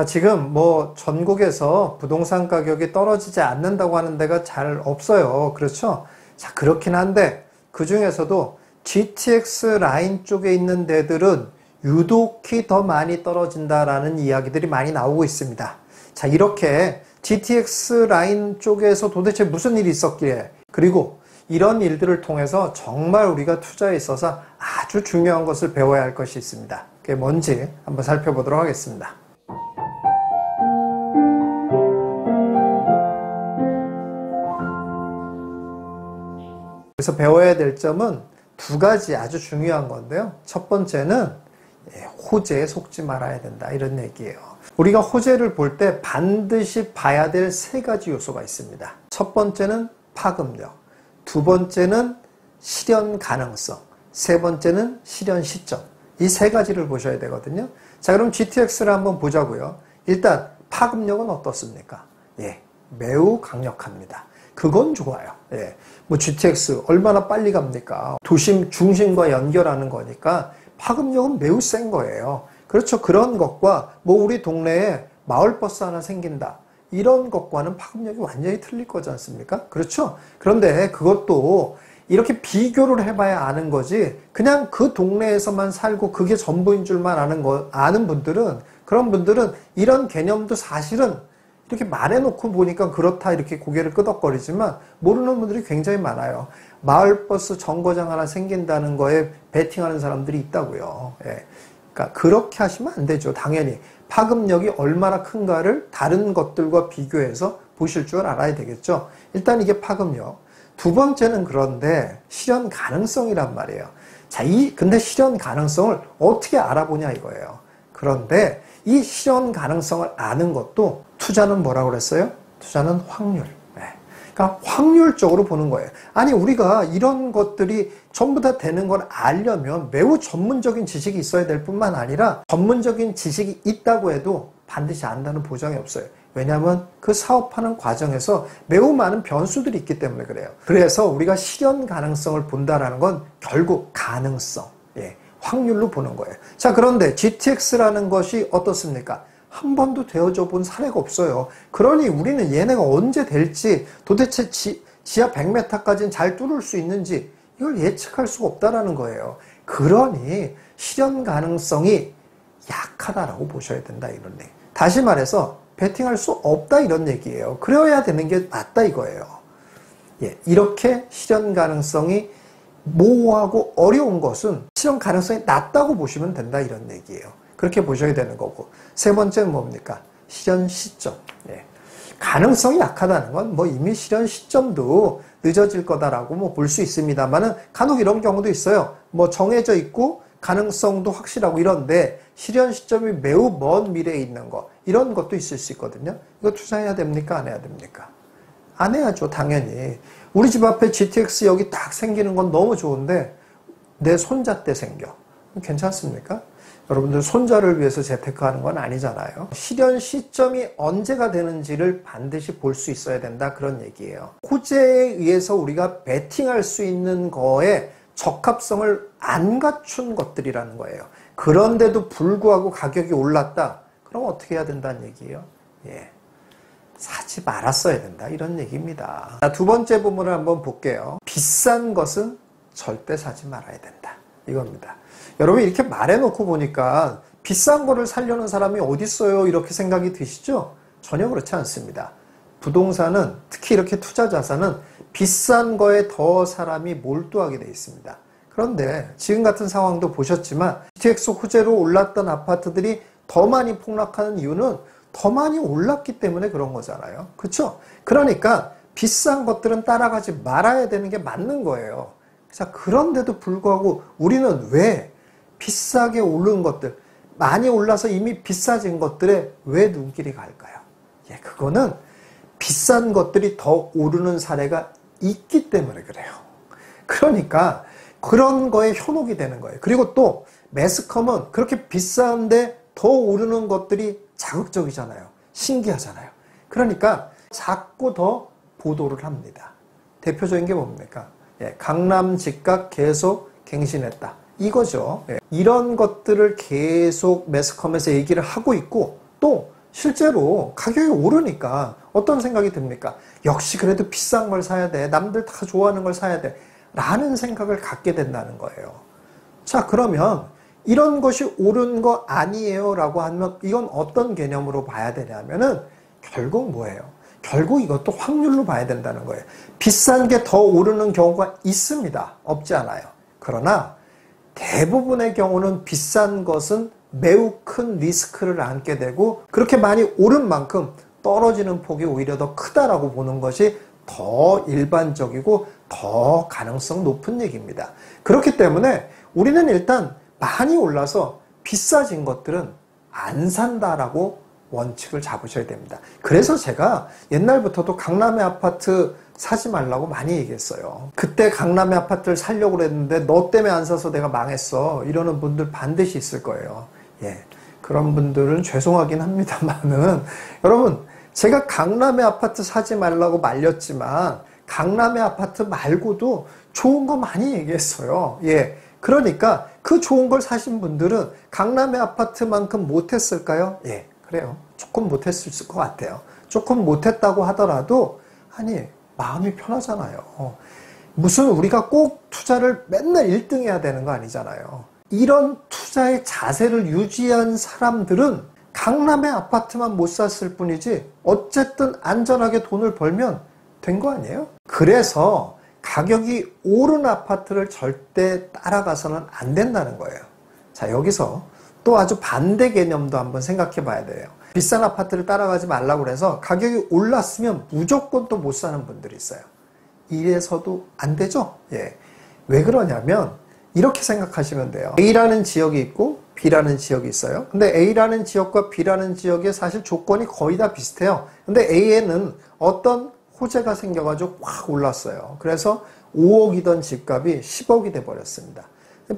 지금 뭐 전국에서 부동산 가격이 떨어지지 않는다고 하는 데가 잘 없어요. 그렇죠? 자, 그렇긴 한데 그 중에서도 GTX 라인 쪽에 있는 데들은 유독히 더 많이 떨어진다라는 이야기들이 많이 나오고 있습니다. 자, 이렇게 GTX 라인 쪽에서 도대체 무슨 일이 있었기에, 그리고 이런 일들을 통해서 정말 우리가 투자에 있어서 아주 중요한 것을 배워야 할 것이 있습니다. 그게 뭔지 한번 살펴보도록 하겠습니다. 그래서 배워야 될 점은 두 가지 아주 중요한 건데요. 첫 번째는 호재에 속지 말아야 된다, 이런 얘기예요. 우리가 호재를 볼 때 반드시 봐야 될 세 가지 요소가 있습니다. 첫 번째는 파급력, 두 번째는 실현 가능성, 세 번째는 실현 시점. 이 세 가지를 보셔야 되거든요. 자, 그럼 GTX를 한번 보자고요. 일단 파급력은 어떻습니까? 매우 강력합니다. 그건 좋아요. 뭐 GTX 얼마나 빨리 갑니까? 도심 중심과 연결하는 거니까 파급력은 매우 센 거예요. 그렇죠. 그런 것과 뭐 우리 동네에 마을버스 하나 생긴다, 이런 것과는 파급력이 완전히 틀릴 거지 않습니까? 그렇죠. 그런데 그것도 이렇게 비교를 해봐야 아는 거지, 그냥 그 동네에서만 살고 그게 전부인 줄만 아는 분들은, 그런 분들은 이런 개념도 사실은 이렇게 말해놓고 보니까 그렇다 이렇게 고개를 끄덕거리지만 모르는 분들이 굉장히 많아요. 마을버스 정거장 하나 생긴다는 거에 베팅하는 사람들이 있다고요. 그러니까 그렇게 하시면 안 되죠. 당연히 파급력이 얼마나 큰가를 다른 것들과 비교해서 보실 줄 알아야 되겠죠. 일단 이게 파급력. 두 번째는 그런데 실현 가능성이란 말이에요. 자, 근데 실현 가능성을 어떻게 알아보냐 이거예요. 그런데 이 실현 가능성을 아는 것도, 투자는 뭐라고 그랬어요? 투자는 확률. 그러니까 확률적으로 보는 거예요. 아니, 우리가 이런 것들이 전부 다 되는 걸 알려면 매우 전문적인 지식이 있어야 될 뿐만 아니라, 전문적인 지식이 있다고 해도 반드시 안다는 보장이 없어요. 왜냐하면 그 사업하는 과정에서 매우 많은 변수들이 있기 때문에 그래요. 그래서 우리가 실현 가능성을 본다라는 건 결국 가능성, 확률로 보는 거예요. 자, 그런데 GTX라는 것이 어떻습니까? 한 번도 되어져 본 사례가 없어요. 그러니 우리는 얘네가 언제 될지, 도대체 지하 100m까지는 잘 뚫을 수 있는지 이걸 예측할 수가 없다라는 거예요. 그러니 실현 가능성이 약하다라고 보셔야 된다, 이런 얘기. 다시 말해서 베팅할 수 없다, 이런 얘기예요. 그래야 되는 게 맞다 이거예요. 이렇게 실현 가능성이 모호하고 어려운 것은 실현 가능성이 낮다고 보시면 된다, 이런 얘기예요. 그렇게 보셔야 되는 거고, 세 번째는 뭡니까? 실현 시점. 가능성이 약하다는 건 뭐 이미 실현 시점도 늦어질 거다라고 뭐 볼 수 있습니다만은, 간혹 이런 경우도 있어요. 뭐 정해져 있고 가능성도 확실하고 이런데 실현 시점이 매우 먼 미래에 있는 거, 이런 것도 있을 수 있거든요. 이거 투자해야 됩니까? 안 해야 됩니까? 안 해야죠, 당연히. 우리 집 앞에 GTX 여기 딱 생기는 건 너무 좋은데 내 손자 때 생겨. 괜찮습니까? 여러분들 손자를 위해서 재테크하는 건 아니잖아요. 실현 시점이 언제가 되는지를 반드시 볼 수 있어야 된다, 그런 얘기예요. 호재에 의해서 우리가 베팅할 수 있는 거에 적합성을 안 갖춘 것들이라는 거예요. 그런데도 불구하고 가격이 올랐다, 그럼 어떻게 해야 된다는 얘기예요? 사지 말았어야 된다, 이런 얘기입니다. 자, 두 번째 부분을 한번 볼게요. 비싼 것은 절대 사지 말아야 된다, 이겁니다. 여러분, 이렇게 말해놓고 보니까 비싼 거를 사려는 사람이 어디 있어요, 이렇게 생각이 드시죠? 전혀 그렇지 않습니다. 부동산은, 특히 이렇게 투자 자산은 비싼 거에 더 사람이 몰두하게 되어 있습니다. 그런데 지금 같은 상황도 보셨지만 GTX 호재로 올랐던 아파트들이 더 많이 폭락하는 이유는 더 많이 올랐기 때문에 그런 거잖아요. 그렇죠? 그러니까 비싼 것들은 따라가지 말아야 되는 게 맞는 거예요. 자, 그런데도 불구하고 우리는 왜 비싸게 오른 것들, 많이 올라서 이미 비싸진 것들에 왜 눈길이 갈까요? 그거는 비싼 것들이 더 오르는 사례가 있기 때문에 그래요. 그러니까 그런 거에 현혹이 되는 거예요. 그리고 또 매스컴은 그렇게 비싼데 더 오르는 것들이 자극적이잖아요. 신기하잖아요. 그러니까 자꾸 더 보도를 합니다. 대표적인 게 뭡니까? 강남 집값 계속 갱신했다, 이거죠. 이런 것들을 계속 매스컴에서 얘기를 하고 있고, 또 실제로 가격이 오르니까 어떤 생각이 듭니까? 역시 그래도 비싼 걸 사야 돼. 남들 다 좋아하는 걸 사야 돼. 라는 생각을 갖게 된다는 거예요. 자, 그러면 이런 것이 옳은 거 아니에요 라고 하면 이건 어떤 개념으로 봐야 되냐면은 결국 뭐예요? 결국 이것도 확률로 봐야 된다는 거예요. 비싼 게 더 오르는 경우가 있습니다. 없지 않아요. 그러나 대부분의 경우는 비싼 것은 매우 큰 리스크를 안게 되고 그렇게 많이 오른 만큼 떨어지는 폭이 오히려 더 크다라고 보는 것이 더 일반적이고 더 가능성 높은 얘기입니다. 그렇기 때문에 우리는 일단 많이 올라서 비싸진 것들은 안 산다라고 원칙을 잡으셔야 됩니다. 그래서 제가 옛날부터도 강남의 아파트 사지 말라고 많이 얘기했어요. 그때 강남의 아파트를 사려고 그랬는데 너 때문에 안 사서 내가 망했어. 이러는 분들 반드시 있을 거예요. 예, 그런 분들은 죄송하긴 합니다만은 여러분 제가 강남의 아파트 사지 말라고 말렸지만 강남의 아파트 말고도 좋은 거 많이 얘기했어요. 예, 그러니까 그 좋은 걸 사신 분들은 강남의 아파트만큼 못했을까요? 예, 그래요. 조금 못했을 것 같아요. 조금 못했다고 하더라도 아니 마음이 편하잖아요. 무슨 우리가 꼭 투자를 맨날 1등 해야 되는 거 아니잖아요. 이런 투자의 자세를 유지한 사람들은 강남의 아파트만 못 샀을 뿐이지 어쨌든 안전하게 돈을 벌면 된 거 아니에요? 그래서 가격이 오른 아파트를 절대 따라가서는 안 된다는 거예요. 자, 여기서 또 아주 반대 개념도 한번 생각해 봐야 돼요. 비싼 아파트를 따라가지 말라고 해서 가격이 올랐으면 무조건 또 못 사는 분들이 있어요. 이래서도 안 되죠? 예. 왜 그러냐면 이렇게 생각하시면 돼요. A라는 지역이 있고 B라는 지역이 있어요. 근데 A라는 지역과 B라는 지역의 사실 조건이 거의 다 비슷해요. 근데 A에는 어떤 호재가 생겨가지고 확 올랐어요. 그래서 5억이던 집값이 10억이 돼버렸습니다.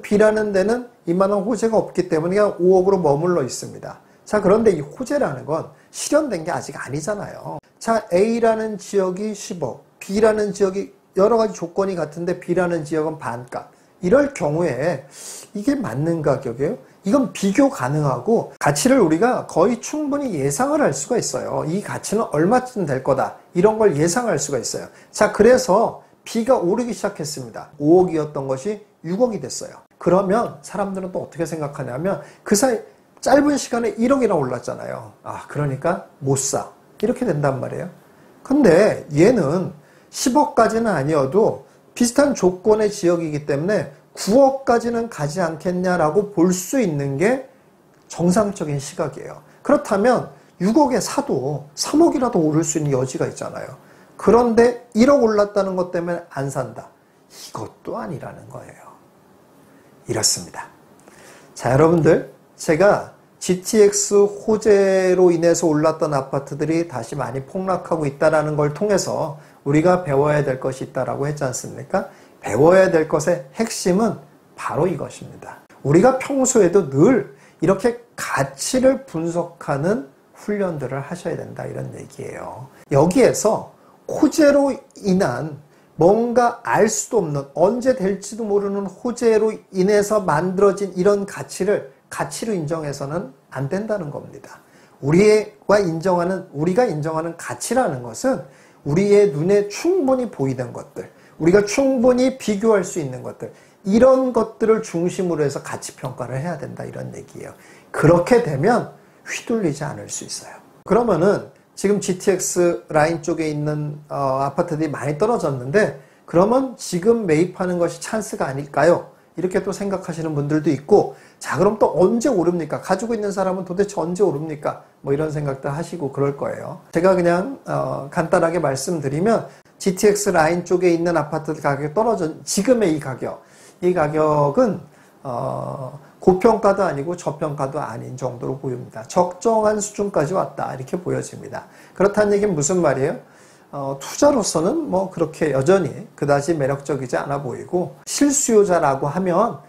B라는 데는 이만한 호재가 없기 때문에 그냥 5억으로 머물러 있습니다. 자, 그런데 이 호재라는 건 실현된 게 아직 아니잖아요. 자, A라는 지역이 10억, B라는 지역이 여러 가지 조건이 같은데 B라는 지역은 반값. 이럴 경우에 이게 맞는 가격이에요? 이건 비교 가능하고 가치를 우리가 거의 충분히 예상을 할 수가 있어요. 이 가치는 얼마쯤 될 거다. 이런 걸 예상할 수가 있어요. 자, 그래서 B가 오르기 시작했습니다. 5억이었던 것이 6억이 됐어요. 그러면 사람들은 또 어떻게 생각하냐면 그 사이 짧은 시간에 1억이나 올랐잖아요. 아, 그러니까 못 사. 이렇게 된단 말이에요. 근데 얘는 10억까지는 아니어도 비슷한 조건의 지역이기 때문에 9억까지는 가지 않겠냐라고 볼 수 있는 게 정상적인 시각이에요. 그렇다면 6억에 사도 3억이라도 오를 수 있는 여지가 있잖아요. 그런데 1억 올랐다는 것 때문에 안 산다. 이것도 아니라는 거예요. 이렇습니다. 자, 여러분들, 제가 GTX 호재로 인해서 올랐던 아파트들이 다시 많이 폭락하고 있다는 걸 통해서 우리가 배워야 될 것이 있다라고 했지 않습니까? 배워야 될 것의 핵심은 바로 이것입니다. 우리가 평소에도 늘 이렇게 가치를 분석하는 훈련들을 하셔야 된다, 이런 얘기예요. 여기에서 호재로 인한 뭔가 알 수도 없는, 언제 될지도 모르는 호재로 인해서 만들어진 이런 가치를 가치로 인정해서는 안 된다는 겁니다. 우리가 인정하는 가치라는 것은 우리의 눈에 충분히 보이는 것들, 우리가 충분히 비교할 수 있는 것들, 이런 것들을 중심으로 해서 가치 평가를 해야 된다, 이런 얘기예요. 그렇게 되면 휘둘리지 않을 수 있어요. 그러면은 지금 GTX 라인 쪽에 있는 아파트들이 많이 떨어졌는데 그러면 지금 매입하는 것이 찬스가 아닐까요? 이렇게 또 생각하시는 분들도 있고, 자, 그럼 또 언제 오릅니까? 가지고 있는 사람은 도대체 언제 오릅니까? 뭐 이런 생각도 하시고 그럴 거예요. 제가 그냥 간단하게 말씀드리면 GTX 라인 쪽에 있는 아파트 가격이 떨어진 지금의 이 가격은 고평가도 아니고 저평가도 아닌 정도로 보입니다. 적정한 수준까지 왔다, 이렇게 보여집니다. 그렇다는 얘기는 무슨 말이에요? 투자로서는 뭐 그렇게 여전히 그다지 매력적이지 않아 보이고, 실수요자라고 하면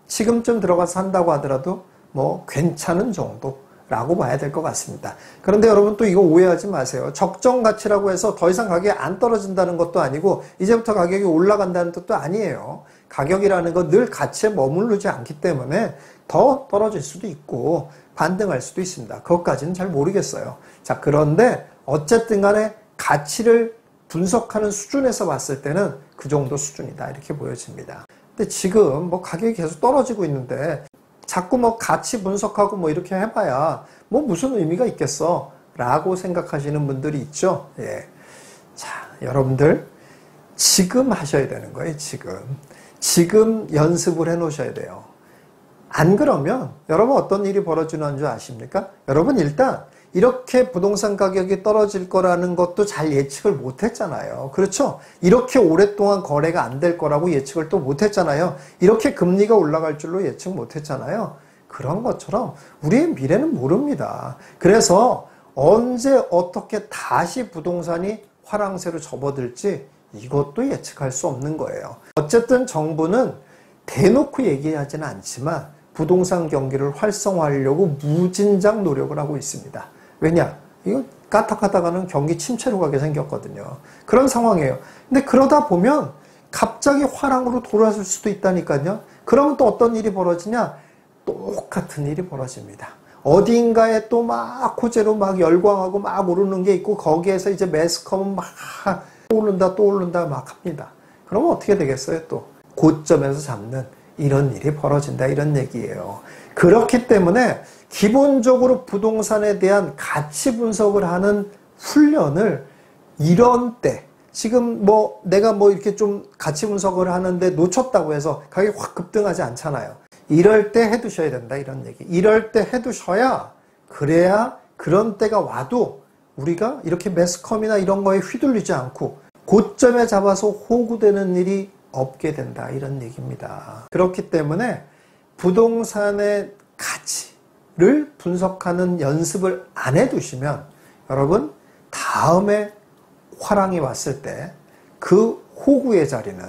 지금쯤 들어가서 산다고 하더라도 뭐 괜찮은 정도라고 봐야 될 것 같습니다. 그런데 여러분 또 이거 오해하지 마세요. 적정 가치라고 해서 더 이상 가격이 안 떨어진다는 것도 아니고 이제부터 가격이 올라간다는 뜻도 아니에요. 가격이라는 건 늘 가치에 머무르지 않기 때문에 더 떨어질 수도 있고, 반등할 수도 있습니다. 그것까지는 잘 모르겠어요. 자, 그런데 어쨌든 간에 가치를 분석하는 수준에서 봤을 때는 그 정도 수준이다 이렇게 보여집니다. 근데 지금 뭐 가격이 계속 떨어지고 있는데 자꾸 뭐 가치 분석하고 뭐 이렇게 해봐야 뭐 무슨 의미가 있겠어 라고 생각하시는 분들이 있죠. 예. 자, 여러분들 지금 하셔야 되는 거예요. 지금 연습을 해 놓으셔야 돼요. 안 그러면 여러분 어떤 일이 벌어지는 줄 아십니까? 여러분 일단 이렇게 부동산 가격이 떨어질 거라는 것도 잘 예측을 못 했잖아요. 그렇죠? 이렇게 오랫동안 거래가 안 될 거라고 예측을 또 못 했잖아요. 이렇게 금리가 올라갈 줄로 예측 못 했잖아요. 그런 것처럼 우리의 미래는 모릅니다. 그래서 언제 어떻게 다시 부동산이 화랑새로 접어들지 이것도 예측할 수 없는 거예요. 어쨌든 정부는 대놓고 얘기하지는 않지만 부동산 경기를 활성화하려고 무진장 노력을 하고 있습니다. 왜냐? 이거 까딱하다가는 경기 침체로 가게 생겼거든요. 그런 상황이에요. 근데 그러다 보면 갑자기 화랑으로 돌아설 수도 있다니까요. 그러면 또 어떤 일이 벌어지냐? 똑같은 일이 벌어집니다. 어딘가에 또 막 호재로 막 열광하고 막 오르는 게 있고 거기에서 이제 매스컴은 막 또 오른다 막 합니다. 그러면 어떻게 되겠어요? 또 고점에서 잡는 이런 일이 벌어진다 이런 얘기예요. 그렇기 때문에 기본적으로 부동산에 대한 가치 분석을 하는 훈련을 이런 때 지금 뭐 내가 뭐 이렇게 좀 가치 분석을 하는데 놓쳤다고 해서 가격이 확 급등하지 않잖아요. 이럴 때 해두셔야 된다 이런 얘기. 이럴 때 해두셔야 그래야 그런 때가 와도 우리가 이렇게 매스컴이나 이런 거에 휘둘리지 않고 고점에 잡아서 호구되는 일이 없게 된다 이런 얘기입니다. 그렇기 때문에 부동산의 가치를 분석하는 연습을 안 해두시면 여러분 다음에 화랑이 왔을 때 그 호구의 자리는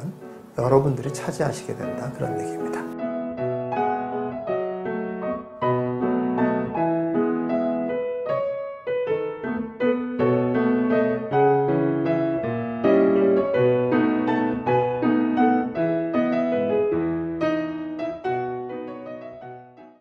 여러분들이 차지하시게 된다 그런 얘기입니다.